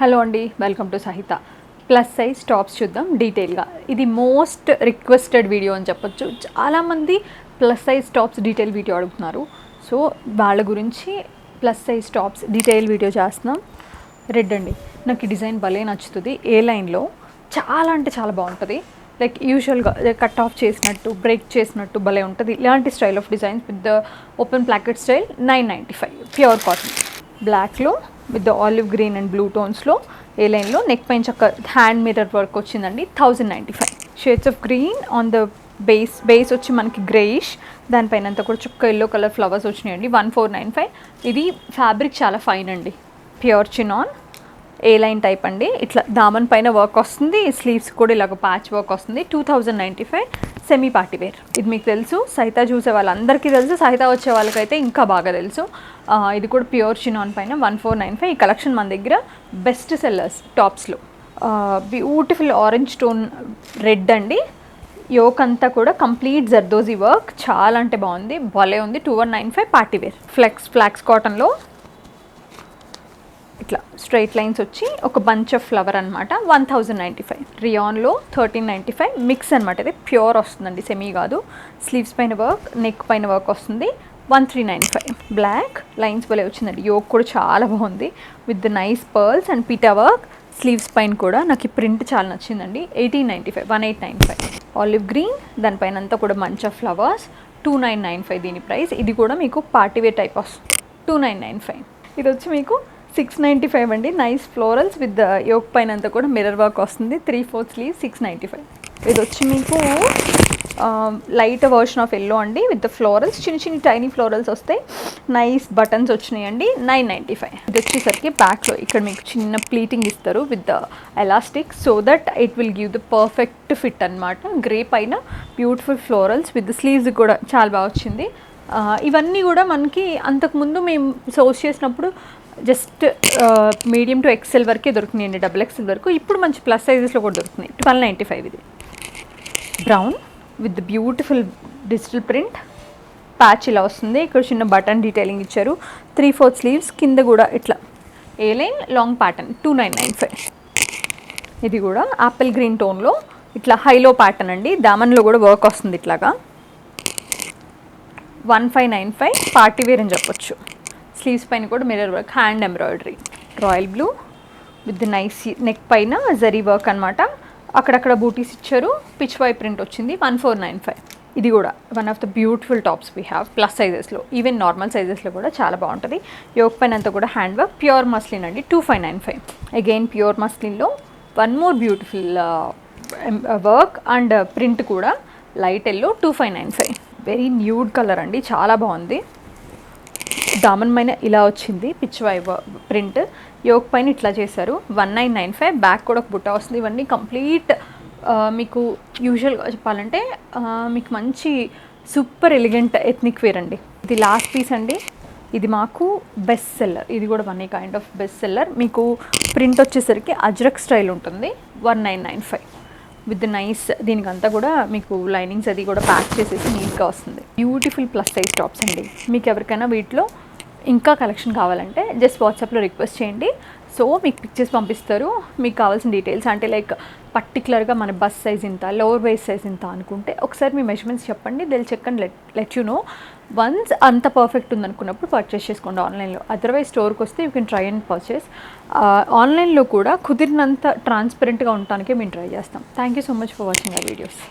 Hello అండి, welcome to సహిత. Plus size tops చూద్దాం డీటెయిల్గా. ఇది మోస్ట్ రిక్వెస్టెడ్ వీడియో అని చెప్పొచ్చు. చాలామంది plus size tops detail video అడుగుతున్నారు. సో వాళ్ళ గురించి plus size tops detail video చేస్తున్నాం. రెడ్ అండి, నాకు ఈ డిజైన్ భలే నచ్చుతుంది. ఏ లైన్లో చాలా అంటే చాలా బాగుంటుంది. లైక్ యూజువల్గా కట్ ఆఫ్ చేసినట్టు, బ్రేక్ చేసినట్టు భలే ఉంటుంది. ఇలాంటి style of designs with the open placket style. 995 pure cotton. బ్లాక్లో with the olive green and blue టోన్స్లో ఏ లైన్లో నెక్ పైన చక్క హ్యాండ్ మిర్రర్ వర్క్ వచ్చిందండి. 1095 shades of green on the base వచ్చి మనకి గ్రేయిష్, దానిపైన అంతా కూడా చుక్క ఎల్లో కలర్ ఫ్లవర్స్ వచ్చినాయండి. 1495. ఇది ఫ్యాబ్రిక్ చాలా ఫైన్ అండి, ప్యూర్ చినాన్ ఏ లైన్ టైప్ అండి. ఇట్లా దామన్ పైన వర్క్ వస్తుంది, స్లీవ్స్ కూడా ఇలాగ ప్యాచ్ వర్క్ వస్తుంది. 2095 సెమీ పార్టీ వేర్. ఇది మీకు తెలుసు, సహిత చూసే వాళ్ళందరికీ తెలుసు, సహిత వచ్చే వాళ్ళకైతే ఇంకా బాగా తెలుసు. ఇది కూడా ప్యూర్ చినాన్ పైన 1495. ఈ కలెక్షన్ మన దగ్గర బెస్ట్ సెల్లర్స్ టాప్స్లో. బ్యూటిఫుల్ ఆరెంజ్ టోన్ రెడ్ అండి. యోక్ అంతా కూడా కంప్లీట్ జర్దోజీ వర్క్, చాలా అంటే బాగుంది, భలే ఉంది. 2195 పార్టీ వేర్. ఫ్లాక్స్ కాటన్లో ఇట్లా స్ట్రైట్ లైన్స్ వచ్చి ఒక బంచ్ ఆఫ్ ఫ్లవర్ అనమాట. 1095. రియాన్లో 1395 మిక్స్ అనమాట. ఇది ప్యూర్ వస్తుందండి, సెమీ కాదు. స్లీవ్స్ పైన వర్క్, నెక్ పైన వర్క్ వస్తుంది. 1395. బ్లాక్ లైన్స్ వలే వచ్చిందండి. యోక్ కూడా చాలా బాగుంది with the nice pearls and PETA work. Sleeves పైన కూడా నాకు ఈ ప్రింట్ చాలా నచ్చిందండి. 1895. 1895. ఆలివ్ గ్రీన్, దానిపైన అంతా కూడా మంచ్ ఆఫ్ ఫ్లవర్స్. 2995 దీని ప్రైస్. ఇది కూడా మీకు పార్టీవేర్ టైప్ వస్తుంది. 2995. ఇది వచ్చి మీకు 695 అండి. Nice florals with the yoke పైన అంతా కూడా మిర్రర్ వర్క్ వస్తుంది. 3/4 స్లీవ్. 695. ఇది వచ్చి మీకు లైట్ వర్షన్ ఆఫ్ ఎల్లో అండి విత్ ద ఫ్లోరల్స్. చిన్న టైనీ ఫ్లోరల్స్ వస్తాయి. నైస్ బటన్స్ వచ్చినాయండి. 995. ఇది వచ్చేసరికి బ్యాక్లో ఇక్కడ మీకు చిన్న ప్లీటింగ్ ఇస్తారు with the elastic, so that it will give the perfect fit అనమాట. గ్రే పైన beautiful florals with the sleeves కూడా చాలా బాగా వచ్చింది. ఇవన్నీ కూడా మనకి అంతకుముందు మేము సోర్స్ చేసినప్పుడు జస్ట్ మీడియం టు ఎక్సెల్ వరకే దొరుకుతున్నాయండి, XXL వరకు. ఇప్పుడు మంచి ప్లస్ సైజెస్లో కూడా దొరుకుతున్నాయి. 1295. ఇది brown with beautiful digital print patch ఇలా వస్తుంది. ఇక్కడ చిన్న బటన్ డీటెయిలింగ్ ఇచ్చారు. 3/4 స్లీవ్స్, కింద కూడా ఇట్లా ఏ లైన్ లాంగ్ ప్యాటర్న్. 2995. ఇది కూడా యాపిల్ గ్రీన్ టోన్లో ఇట్లా హైలో ప్యాటర్న్ అండి. దామన్లో కూడా వర్క్ వస్తుంది ఇట్లాగా. 1595 పార్టీ వేర్ అని చెప్పొచ్చు. స్లీవ్స్ పైన కూడా mirror work, hand embroidery. Royal blue with nice neck పైన జరీ వర్క్ అనమాట. అక్కడక్కడ బూటీస్ ఇచ్చారు. పిచ్ వై ప్రింట్ వచ్చింది. 1495. ఇది కూడా one of the beautiful tops we have plus సైజెస్లో. ఈవెన్ నార్మల్ సైజెస్లో కూడా చాలా బాగుంటుంది. యోక్ పైన అంతా కూడా హ్యాండ్ వర్క్. ప్యూర్ మస్లిన్ అండి. 2595. అగైన్ ప్యూర్ మస్లిన్లో one more beautiful work and print కూడా light yellow. 2595. Very nude colour అండి, చాలా బాగుంది. దామన్ పైన ఇలా వచ్చింది పిచ్ వై ప్రింట్. యోక్ పైన ఇట్లా చేశారు. 1995. బ్యాక్ కూడా ఒక బుట్ట వస్తుంది. ఇవన్నీ కంప్లీట్ మీకు యూజువల్గా చెప్పాలంటే మీకు మంచి సూపర్ ఎలిగెంట్ ఎథ్నిక్ వేర్ అండి. ఇది లాస్ట్ పీస్ అండి. ఇది మాకు బెస్ట్ సెల్లర్. ఇది కూడా one kind of best seller. మీకు ప్రింట్ వచ్చేసరికి అజ్రక్ స్టైల్ ఉంటుంది. 1995 విత్ నైస్, దీనికంతా కూడా మీకు లైనింగ్స్ అది కూడా ప్యాక్ చేసేసి నీట్గా వస్తుంది. బ్యూటిఫుల్ ప్లస్ సైజ్ టాప్స్ అండి. మీకు ఎవరికైనా వీటిలో ఇంకా కలెక్షన్ కావాలంటే జస్ట్ వాట్సాప్లో రిక్వెస్ట్ చేయండి. సో మీకు పిక్చర్స్ పంపిస్తారు. మీకు కావాల్సిన డీటెయిల్స్ అంటే లైక్ పర్టికులర్గా మన బస్ సైజ్ ఇంత, లోవర్ వేస్ట్ సైజ్ ఇంత అనుకుంటే ఒకసారి మీ మెజర్మెంట్స్ చెప్పండి. Will check and let you know. Once అంత పర్ఫెక్ట్ ఉందనుకున్నప్పుడు పర్చేస్ చేసుకోండి ఆన్లైన్లో. అదర్వైజ్ స్టోర్కి వస్తే you can try and purchase. ఆన్లైన్లో కూడా కుదిరినంత ట్రాన్స్పరెంట్గా ఉండటానికే మేము ట్రై చేస్తాం. Thank you so much for watching our videos.